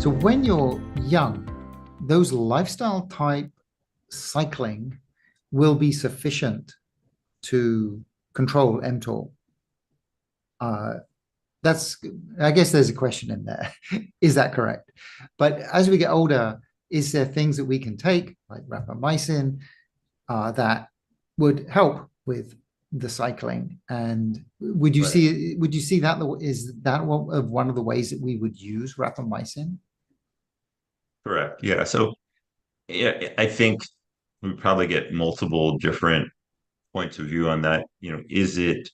So when you're young, those lifestyle type cycling will be sufficient to control mTOR. Uh, that's, I guess there's a question in there. Is that correct? But as we get older, is there things that we can take, like rapamycin, that would help with the cycling? And Right. would you see that is that one of the ways that we would use rapamycin? Correct. Yeah. So yeah, I think we probably get multiple different points of view on that. Is it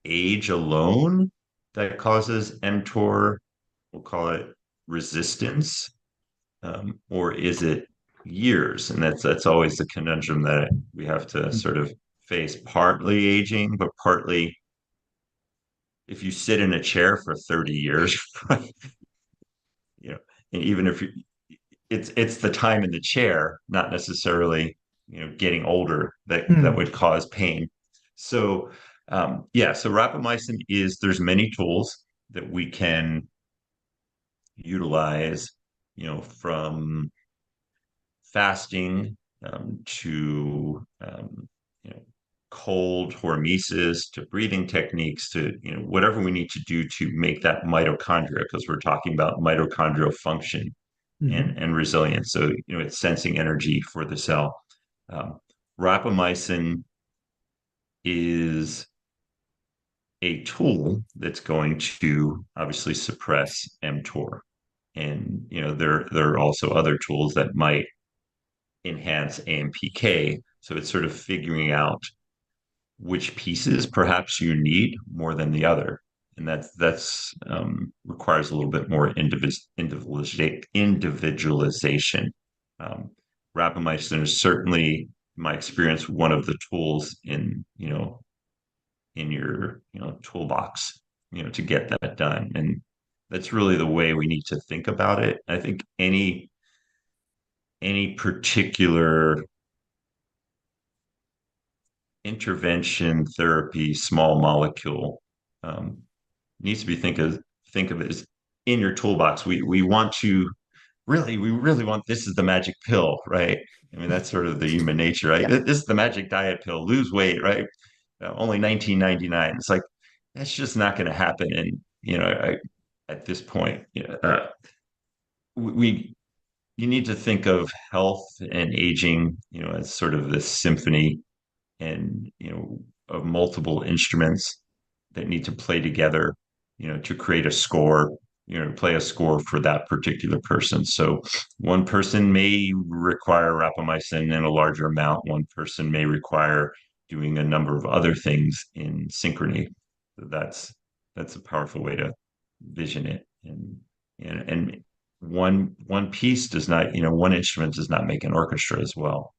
age alone that causes mTOR? We'll call it resistance, or is it years? And that's always the conundrum that we have to sort of face. Partly aging, but partly if you sit in a chair for 30 years, you know, and even if you, it's the time in the chair, not necessarily getting older that Hmm. would cause pain. So yeah, so rapamycin is there's many tools that we can utilize, from fasting to cold hormesis to breathing techniques to whatever we need to do to make that mitochondria, because we're talking about mitochondrial function Mhm. and resilience. So it's sensing energy for the cell. Um, Rapamycin is a tool that's going to obviously suppress mTOR, and there are also other tools that might enhance AMPK. So it's sort of figuring out which pieces perhaps you need more than the other, and that's requires a little bit more individualization. Um, Rapamycin is certainly, in my experience, one of the tools in your toolbox, to get that done, and that's really the way we need to think about it. I think any particular intervention therapy, small molecule, um, needs to be think of it as in your toolbox. We want to we really want this is the magic pill, right? I mean, that's sort of the human nature, right? Yeah. This is the magic diet pill, lose weight, right? Only 19.99. It's like that's just not going to happen. And at this point, we you need to think of health and aging, as sort of this symphony, and of multiple instruments that need to play together, to create a score, play a score for that particular person. So one person may require rapamycin in a larger amount, one person may require doing a number of other things in synchrony. That's a powerful way to vision it. And one piece does not, one instrument does not make an orchestra as well.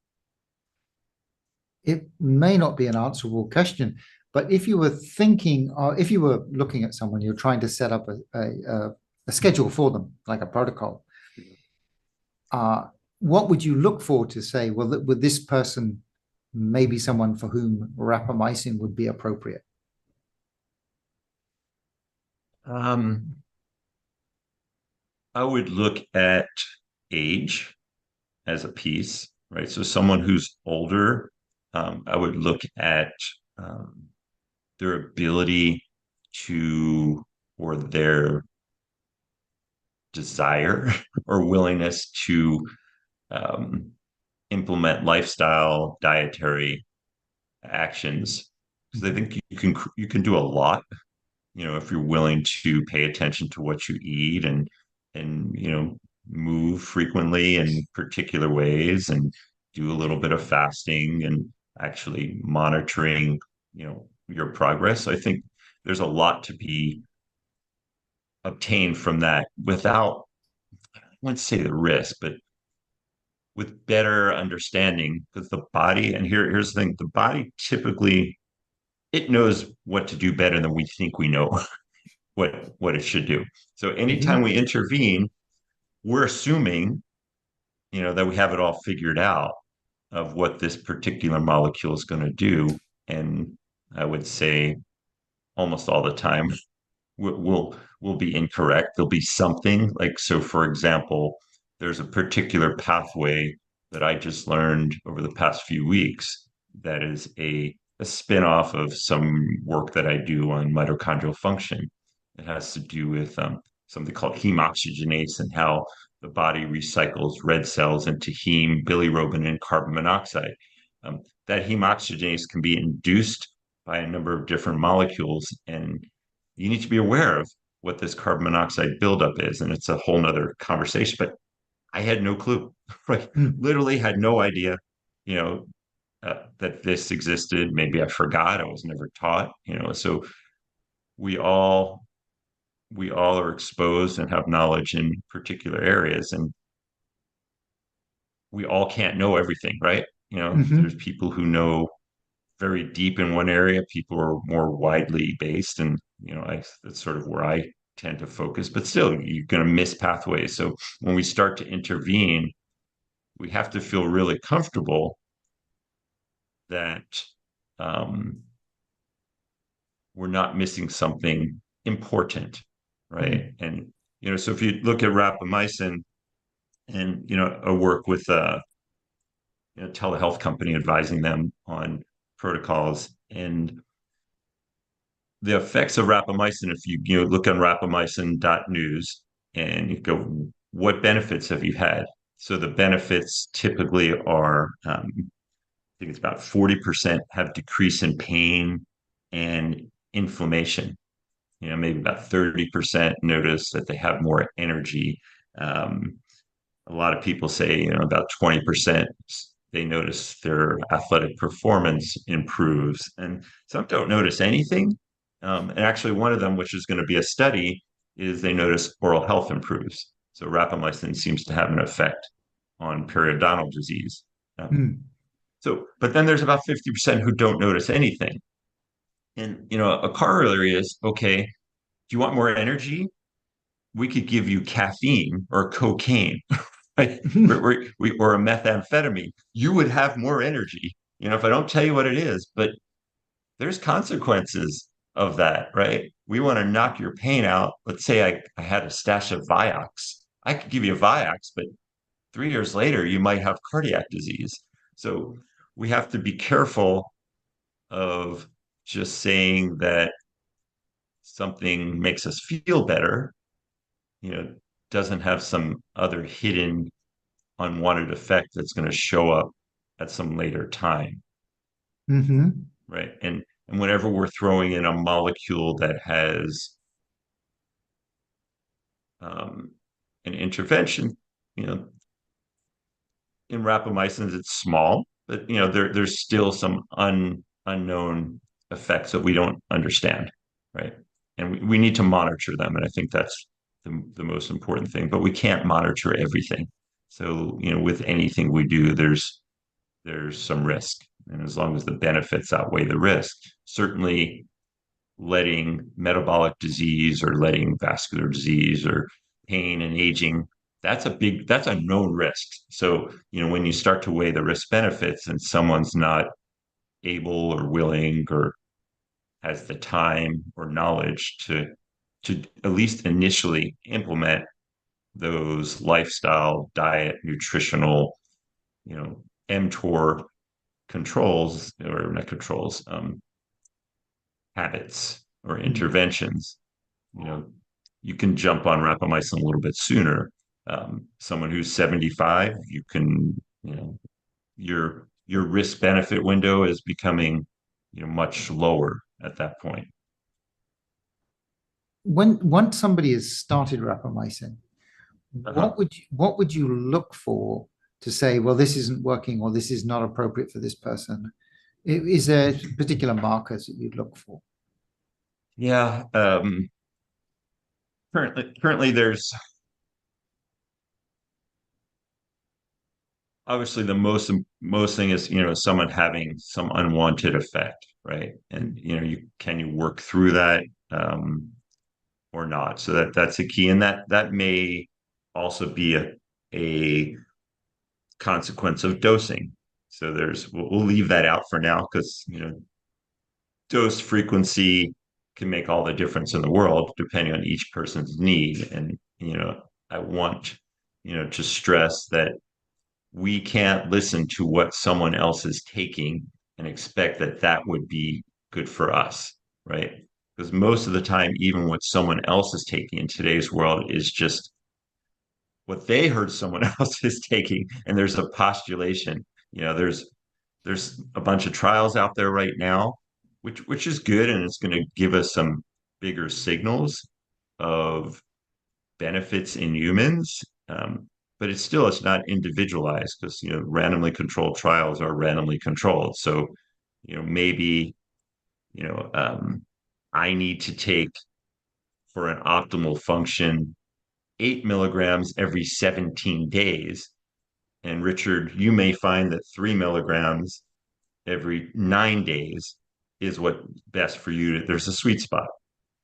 It may not be an answerable question, but if you were thinking, or if you were looking at someone, you're trying to set up a schedule for them, like a protocol, uh, what would you look for to say, well, would this person maybe someone for whom rapamycin would be appropriate? um, I would look at age as a piece, right? So someone who's older, I would look at um, their ability to, or their desire or willingness to um, implement lifestyle dietary actions. Because I Mhm. think you can do a lot, if you're willing to pay attention to what you eat, and move frequently in particular ways, and do a little bit of fasting and actually monitoring your progress. I think there's a lot to be obtained from that without, I wouldn't say the risk, but with better understanding, because the body, and here's the thing, the body typically, it knows what to do better than we think we know what it should do. So anytime Mhm. we intervene, we're assuming, that we have it all figured out of what this particular molecule is going to do. And I would say almost all the time, will be incorrect. There'll be something like, so for example, there's a particular pathway that I just learned over the past few weeks that is a spin-off of some work that I do on mitochondrial function. It has to do with something called heme oxygenase and how the body recycles red cells into heme, bilirubin, and carbon monoxide. That heme oxygenase can be induced by a number of different molecules, and you need to be aware of what this carbon monoxide buildup is. And it's a whole nother conversation, but I had no clue, right? Mm. Literally had no idea, you know, that this existed. Maybe I forgot. I was never taught, so we all we all are exposed and have knowledge in particular areas, and we all can't know everything, right? There's Hmm. people who know very deep in one area, people are more widely based, and that's sort of where I tend to focus. But still, you're going to miss pathways. So when we start to intervene, we have to feel really comfortable that um, we're not missing something important, right? Mm. And so if you look at rapamycin and a work with a telehealth company advising them on protocols and the effects of rapamycin, if you look on rapamycin.news and you go, what benefits have you had? So the benefits typically are, I think it's about 40% have decrease in pain and inflammation. Maybe about 30% notice that they have more energy. Um, a lot of people say, about 20% they notice their athletic performance improves, and some don't notice anything. And actually, one of them, which is going to be a study, is they notice oral health improves. So rapamycin seems to have an effect on periodontal disease. Um, Mm. but then there's about 50% who don't notice anything. And a corollary is, okay, do you want more energy? We could give you caffeine or cocaine, right? Or a methamphetamine. You would have more energy. If I don't tell you what it is, but there's consequences of that, right? We want to knock your pain out. Let's say I had a stash of Vioxx. I could give you a Vioxx, but 3 years later, you might have cardiac disease. So we have to be careful of just saying that something makes us feel better, you know, doesn't have some other hidden unwanted effect that's going to show up at some later time, Hmm. right? And whenever we're throwing in a molecule that has um, an intervention, you know, in rapamycin, it's small, but there's still some unknown effects that we don't understand, right? And we need to monitor them, and I think that's the most important thing. But we can't monitor everything. So with anything we do, there's some risk, and as long as the benefits outweigh the risk, certainly letting metabolic disease or letting vascular disease or pain and aging, that's a known risk. So when you start to weigh the risk benefits and someone's not able or willing or has the time or knowledge to at least initially implement those lifestyle, diet, nutritional, mTOR controls, or not controls, habits or Mm. interventions, you know, you can jump on rapamycin a little bit sooner. Someone who's 75, you can, your risk benefit window is becoming, much lower at that point. When once somebody has started rapamycin, Uh-huh. what would you look for to say, well, this isn't working or this is not appropriate for this person? Is there particular markers that you'd look for? Yeah. Currently, there's obviously the most thing is someone having some unwanted effect, right? And Mm. you work through that, or not. So that's a key, and that may also be a consequence of dosing. So we'll leave that out for now because dose frequency. can make all the difference in the world depending on each person's need. And, I want, to stress that we can't listen to what someone else is taking and expect that that would be good for us, right? Because most of the time, even what someone else is taking in today's world is just what they heard someone else is taking, and there's a postulation. There's a bunch of trials out there right now, which is good, and it's going to give us some bigger signals of benefits in humans. But it's not individualized because randomly controlled trials are randomly controlled. So maybe you know I need to take for an optimal function 8 milligrams every 17 days. And Richard, you may find that 3 milligrams every 9 days is what best for you. There's a sweet spot.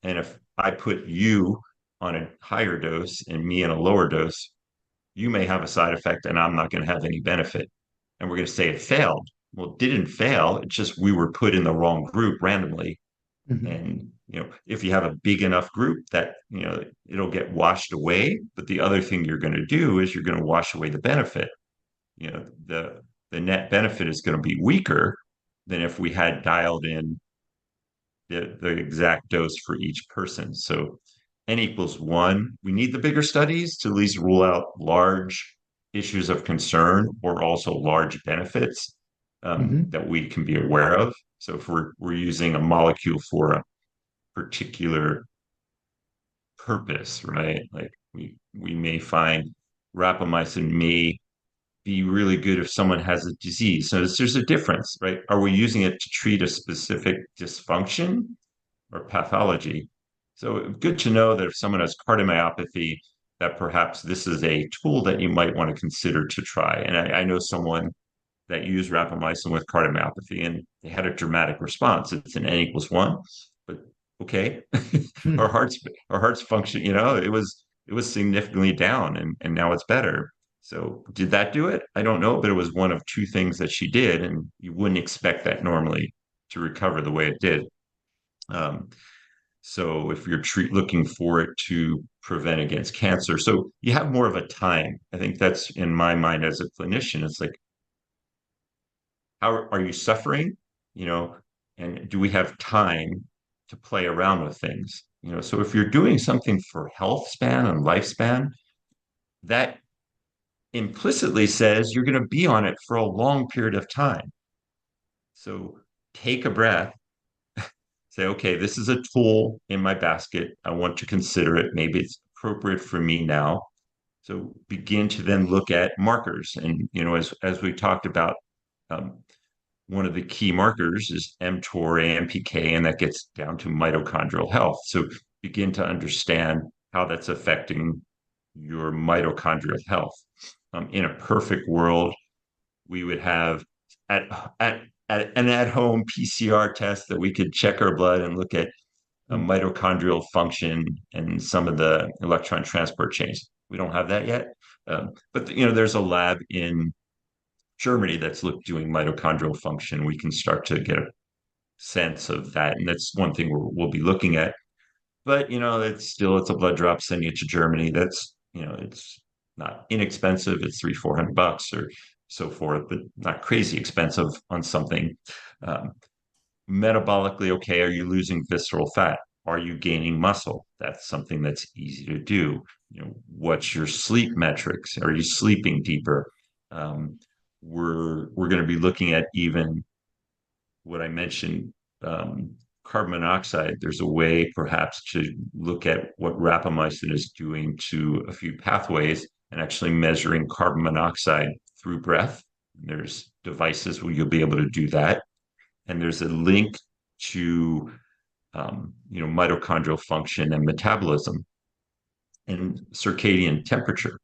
And if I put you on a higher dose and me on a lower dose, you may have a side effect and I'm not going to have any benefit. And we're going to say it failed. Well, it didn't fail. It's just we were put in the wrong group randomly. Mhm. And if you have a big enough group that it'll get washed away. But the other thing you're going to do is you're going to wash away the benefit. The net benefit is going to be weaker than if we had dialed in the exact dose for each person. So n equals one. We need the bigger studies to at least rule out large issues of concern or also large benefits Mhm. that we can be aware of. So if we're using a molecule for a particular purpose, right? Like we may find rapamycin may be really good if someone has a disease. So there's a difference, right? Are we using it to treat a specific dysfunction or pathology? So good to know that if someone has cardiomyopathy, that perhaps this is a tool that you might want to consider to try. And I know someone that used rapamycin with cardiomyopathy, and they had a dramatic response. It's an n equals one, but okay, our Mhm. heart's our heart's function. It was significantly down, and now it's better. So did that do it? I don't know, but it was one of two things that she did, and you wouldn't expect that normally to recover the way it did. Um, so if you're looking for it to prevent against cancer, so you have more of a time. I think that's in my mind as a clinician. It's like, how are you suffering? You know, and do we have time to play around with things? So if you're doing something for health span and lifespan, that implicitly says you're going to be on it for a long period of time. So take a breath, say, okay, this is a tool in my basket. I want to consider it. Maybe it's appropriate for me now. So begin to then look at markers. And, as we talked about, um, one of the key markers is mTOR, AMPK, and that gets down to mitochondrial health. So begin to understand how that's affecting your mitochondrial health. In a perfect world, we would have at, at, an at-home PCR test that we could check our blood and look at mitochondrial function and some of the electron transport chains. We don't have that yet, but there's a lab in Germany that's doing mitochondrial function. We can start to get a sense of that, and that's one thing we'll be looking at. But it's a blood drop sending it to Germany. That's it's not inexpensive. It's 300-400 bucks or so forth, but not crazy expensive on something. Um, Metabolically, okay, are you losing visceral fat? Are you gaining muscle? That's something that's easy to do. What's your sleep metrics? Are you sleeping deeper? Um, we're going to be looking at even what I mentioned, carbon monoxide. There's a way perhaps to look at what rapamycin is doing to a few pathways and actually measuring carbon monoxide through breath. There's devices where you'll be able to do that. And there's a link to mitochondrial function and metabolism and circadian temperature.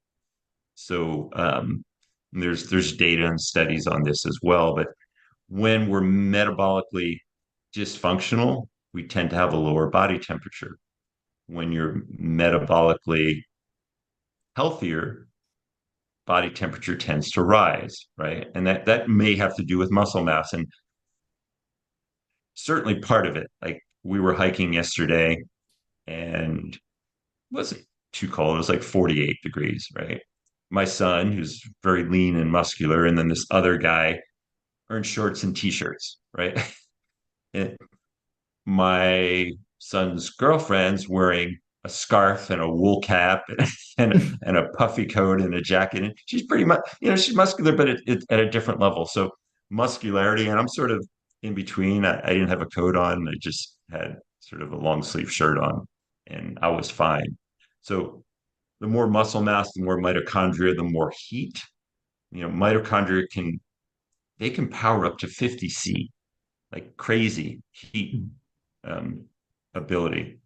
So there's data and studies on this as well. But when we're metabolically dysfunctional, we tend to have a lower body temperature. When you're metabolically healthier, body temperature tends to rise, right? And that may have to do with muscle mass, and certainly part of it. Like we were hiking yesterday and it wasn't too cold. It was like 48 degrees, right? My son, who's very lean and muscular, and then this other guy are in shorts and t-shirts, right? And my son's girlfriend's wearing a scarf and a wool cap and a puffy coat and a jacket. And she's pretty much, she's muscular, but it's at a different level. So muscularity, and I'm sort of in between. I didn't have a coat on. I just had sort of a long sleeve shirt on and I was fine. So the more muscle mass, the more mitochondria, the more heat. Mitochondria they can power up to 50 C, like crazy heat um, ability.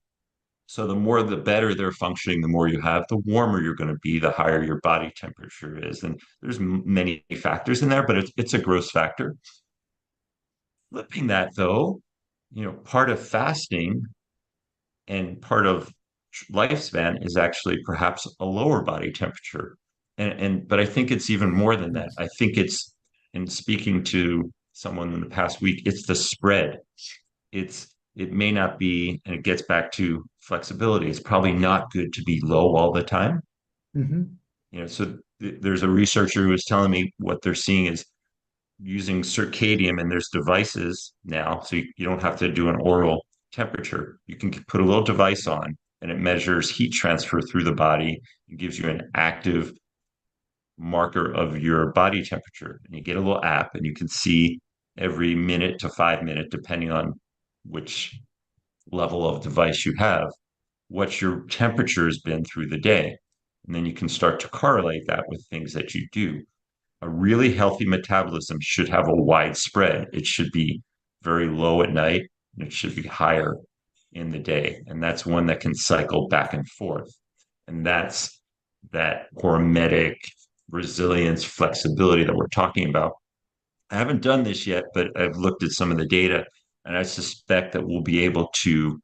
So the more the better they're functioning, the more you have, the warmer you're going to be, the higher your body temperature is. And there's many factors in there, but it's a gross factor. Flipping that though, part of fasting and part of lifespan is actually perhaps a lower body temperature. But I think it's even more than that. Yes. I think it's, in speaking to someone in the past week, it's the spread. It may not be, and it gets back to flexibility. It's probably not good to be low all the time. Hmm. So there's a researcher who was telling me what they're seeing is using circadian, and there's devices now, so you don't have to do an oral temperature. You can put a little device on, and it measures heat transfer through the body and gives you an active marker of your body temperature. And you get a little app, and you can see every minute to 5 minutes, depending on which level of device you have, what your temperature has been through the day. And then you can start to correlate that with things that you do. A really healthy metabolism should have a wide spread. It should be very low at night and it should be higher in the day. And that's one that can cycle back and forth. And that's that hormetic resilience, flexibility that we're talking about. I haven't done this yet, but I've looked at some of the data and I suspect that we'll be able to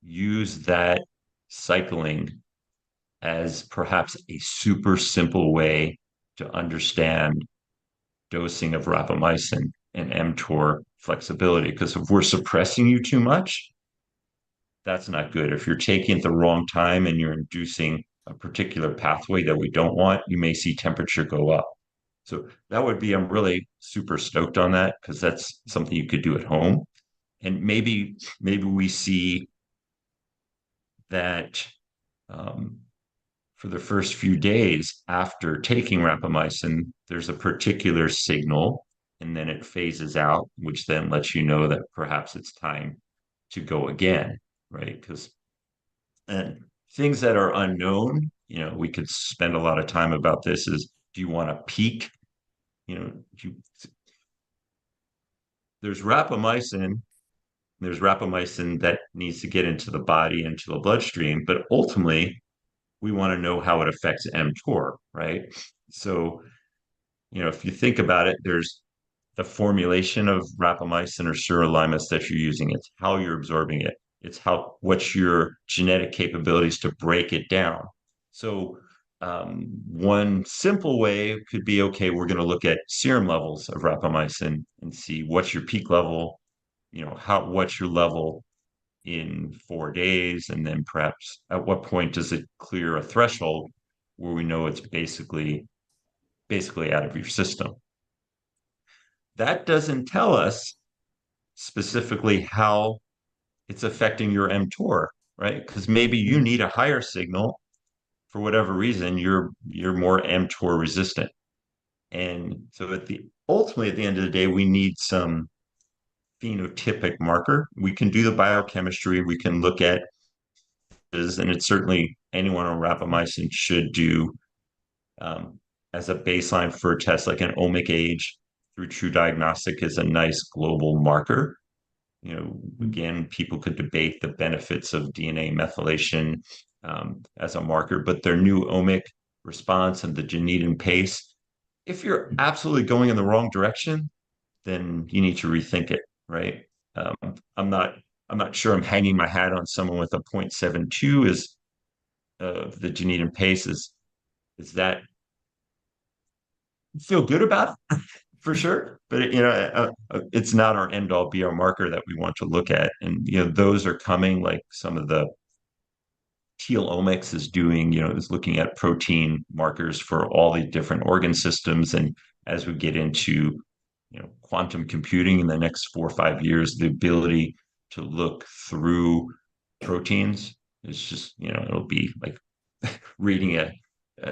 use that cycling as perhaps a super simple way to understand dosing of rapamycin and mTOR flexibility. Because if we're suppressing you too much, that's not good. If you're taking it the wrong time and you're inducing a particular pathway that we don't want, you may see temperature go up. So that would be, I'm really super stoked on that because that's something you could do at home. And maybe we see that um, for the first few days after taking rapamycin, there's a particular signal and then it phases out, which then lets you know that perhaps it's time to go again, right? Because and things that are unknown, we could spend a lot of time about this is do you want to peak? You know, you, there's rapamycin, there's rapamycin that needs to get into the body, into the bloodstream, but ultimately we want to know how it affects mTOR, right? So, if you think about it, there's the formulation of rapamycin or sirolimus that you're using. It's how you're absorbing it. It's what's your genetic capabilities to break it down. So, one simple way could be, okay, we're going to look at serum levels of rapamycin and see what's your peak level, what's your level in 4 days, and then perhaps at what point does it clear a threshold where we know it's basically out of your system. That doesn't tell us specifically how it's affecting your mTOR, right? Because maybe you Mm. need a higher signal for whatever reason. You're more mTOR resistant, and so ultimately at the end of the day, we need some phenotypic marker. We can do the biochemistry. We can look at and it's certainly anyone on rapamycin should do um, as a baseline for a test like an omic age through True Diagnostic is a nice global marker. Again, people could debate the benefits of DNA methylation as a marker, but their new omic response and the Dunedin pace, if you're absolutely going in the wrong direction, then you need to rethink it, right? Um, I'm not I'm not sure I'm hanging my hat on someone with a 0.72 is the Dunedin pace is that feel good about it for sure. But it's not our end all be all marker that we want to look at. And those are coming, like some of the telomics is doing, is looking at protein markers for all the different organ systems. And as we get into, quantum computing in the next 4 or 5 years, the ability to look through proteins is just, it'll be like reading a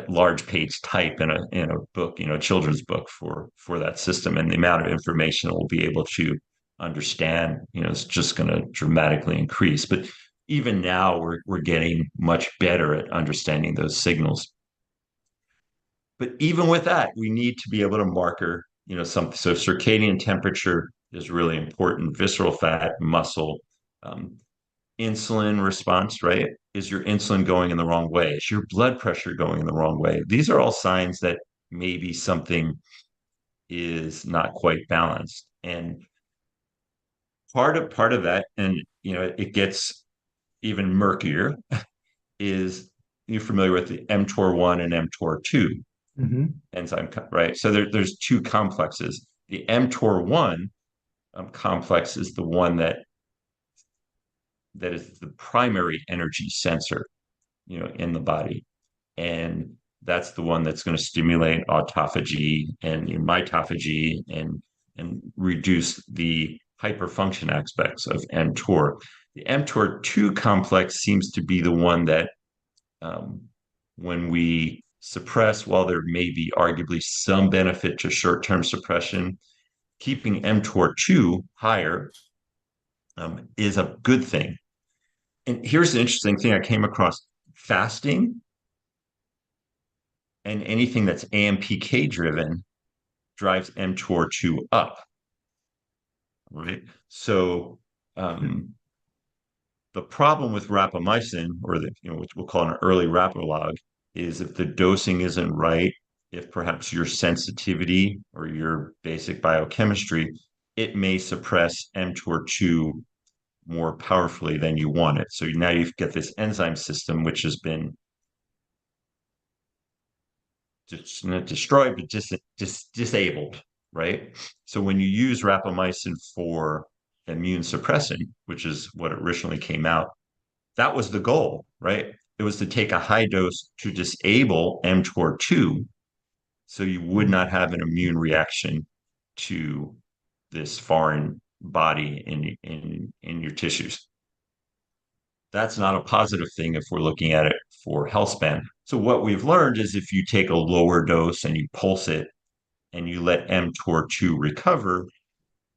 large page type in a book, a children's book for that system, and the amount of information it will be able to understand, is just going to dramatically increase. But even now, we're getting much better at understanding those signals. But even with that, we need to be able to marker, something. So circadian temperature is really important. Visceral fat, muscle, um, insulin response, right? Is your insulin going in the wrong way? Is your blood pressure going in the wrong way? These are all signs that maybe something is not quite balanced. And part of that, and it gets even murkier, is you're familiar with the mTOR1 and mTOR2 Mhm. enzyme, right? So there's two complexes. The mTOR1 complex is the one that is the primary energy sensor, in the body. And that's the one that's going to stimulate autophagy and mitophagy and reduce the hyperfunction aspects of mTOR. The mTOR2 complex seems to be the one that, when we suppress, while there may be arguably some benefit to short-term suppression, keeping mTOR2 higher is a good thing. And here's the interesting thing I came across: fasting and anything that's AMPK driven drives mTOR2 up, right? So um, the problem with rapamycin, or which we'll call an early rapalog, is if the dosing isn't right, if perhaps your sensitivity or your basic biochemistry, it may suppress mTOR2 more powerfully than you want it. So now you've got this enzyme system which has been just not destroyed, but just disabled, right? So when you use rapamycin for immune suppressing, which is what originally came out, that was the goal, right? It was to take a high dose to disable mTOR2 so you would not have an immune reaction to this foreign body in your tissues. That's not a positive thing if we're looking at it for health span. So what we've learned is if you take a lower dose and you pulse it and you let mTOR2 recover,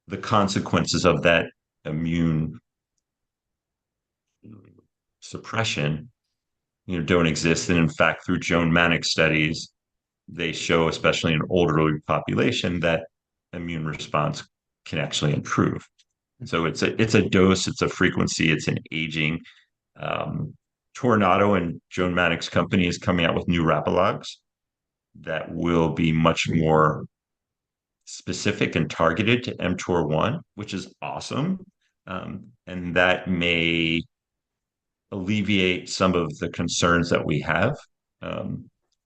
the consequences of that immune suppression, don't exist. And in fact, through Joan Manick studies, they show, especially in older population, that immune response can actually improve. So it's a dose, it's a frequency, it's an aging. Um, Tornado and Joan Manick's company is coming out with new rapalogs that will be much more specific and targeted to mTOR1, which is awesome. And that may alleviate some of the concerns that we have,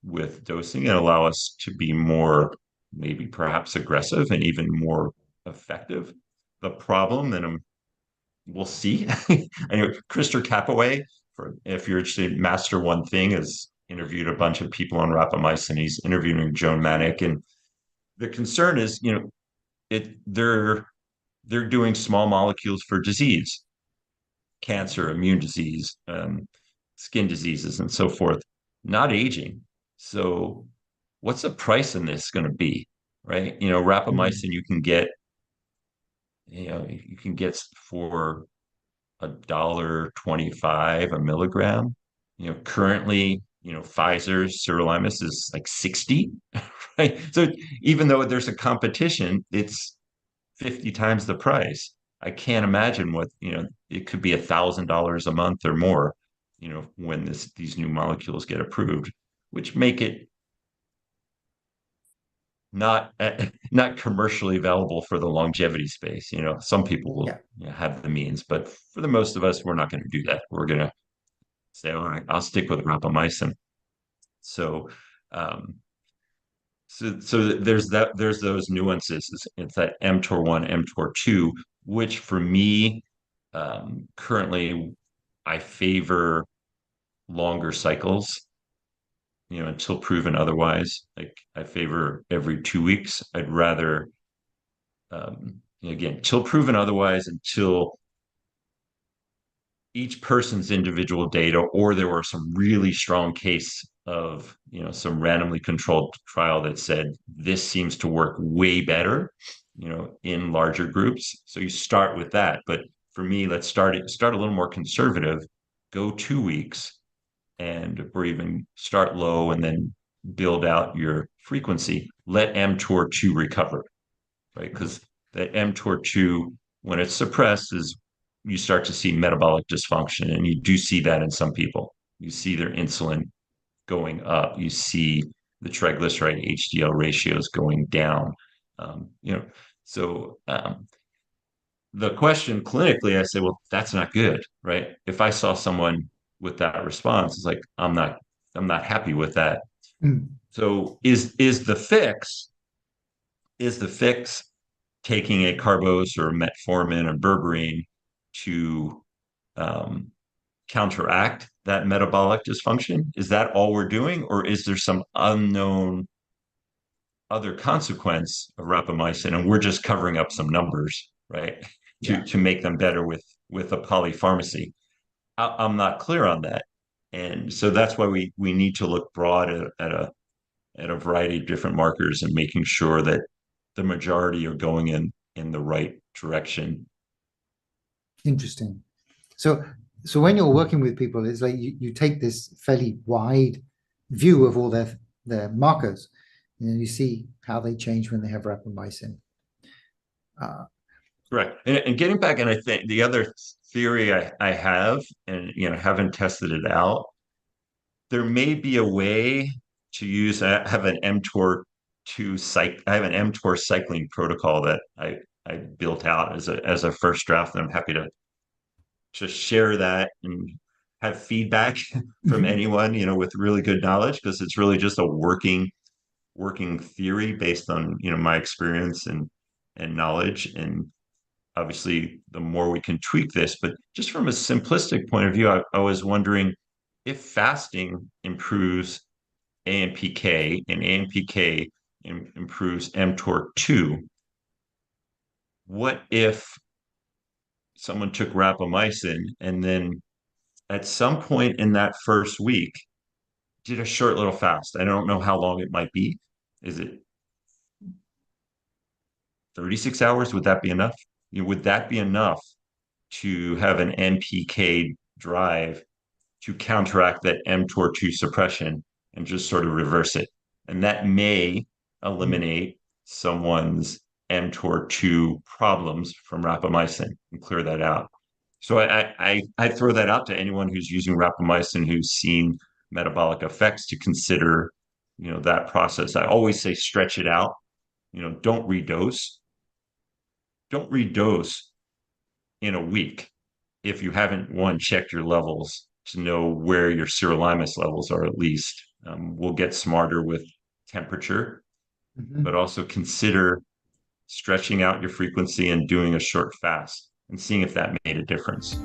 with dosing, and allow us to be more, maybe perhaps aggressive and even more effective. The problem, and we'll see. Anyway, Krister Capaway, for if you're interested, Master One Thing, has interviewed a bunch of people on rapamycin. He's interviewing Joan Manick, and the concern is, they're doing small molecules for disease, cancer, immune disease, skin diseases, and so forth, not aging. So, what's the price in this going to be, right? Mm. Rapamycin you can get for $1.25 a milligram. Currently, Pfizer's sirolimus is like 60, right? So even though there's a competition, it's 50 times the price. I can't imagine what, it could be $1,000 a month or more, when these new molecules get approved, which make it not not commercially available for the longevity space. Some people will, Yeah. have the means, but for the most of us, we're not going to do that. We're going to say, all right, I'll stick with rapamycin. So, um, So there's those nuances. It's that mTOR1, mTOR2, which for me, currently I favor longer cycles, until proven otherwise. Like I favor every 2 weeks. I'd rather, again, till proven otherwise, until each person's individual data, or there were some really strong case of, some randomly controlled trial that said this seems to work way better, in larger groups. So you start with that. But for me, let's start a little more conservative, go 2 weeks, and or even start low and then build out your frequency. Let mTOR2 recover, right? Because that mTOR2, when it's suppressed, is you start to see metabolic dysfunction, and you do see that in some people. You see their insulin going up. You see the triglyceride HDL ratios going down. Um, you know, so the question clinically, I say, well, that's not good, right? If I saw someone with that response, it's like I'm not happy with that. Mm. So is the fix taking a carbose or metformin or berberine to um, counteract that metabolic dysfunction? Is that all we're doing, or is there some unknown other consequence of rapamycin, and we're just covering up some numbers, right? to Yeah. to make them better with a polypharmacy. I'm not clear on that, and so that's why we need to look broad at a variety of different markers and making sure that the majority are going in the right direction. Interesting. So, so when you're working with people, it's like you take this fairly wide view of all their markers, and you see how they change when they have rapamycin. Uh, Correct. And getting back, and I think the other theory I have, and haven't tested it out, there may be a way to use. I have an mTOR cycling protocol that I built out as a first draft, and I'm happy to just share that and have feedback from mhm, anyone, with really good knowledge, because it's really just a working theory based on, my experience and knowledge. And obviously the more we can tweak this, but just from a simplistic point of view, I was wondering if fasting improves AMPK, and AMPK improves mTOR2. What if someone took rapamycin and then at some point in that first week did a short little fast? I don't know how long it might be. Is it 36 hours? Would that be enough? Would that be enough to have an MPK drive to counteract that mTOR2 suppression and just sort of reverse it? And that may mm, eliminate someone's mTOR2 problems from rapamycin and clear that out. So I throw that out to anyone who's using rapamycin who's seen metabolic effects to consider, that process. I always say stretch it out. Don't redose. Don't redose in a week if you haven't, one, checked your levels to know where your sirolimus levels are at least. We'll get smarter with temperature, but mhm. also consider stretching out your frequency and doing a short fast and seeing if that made a difference.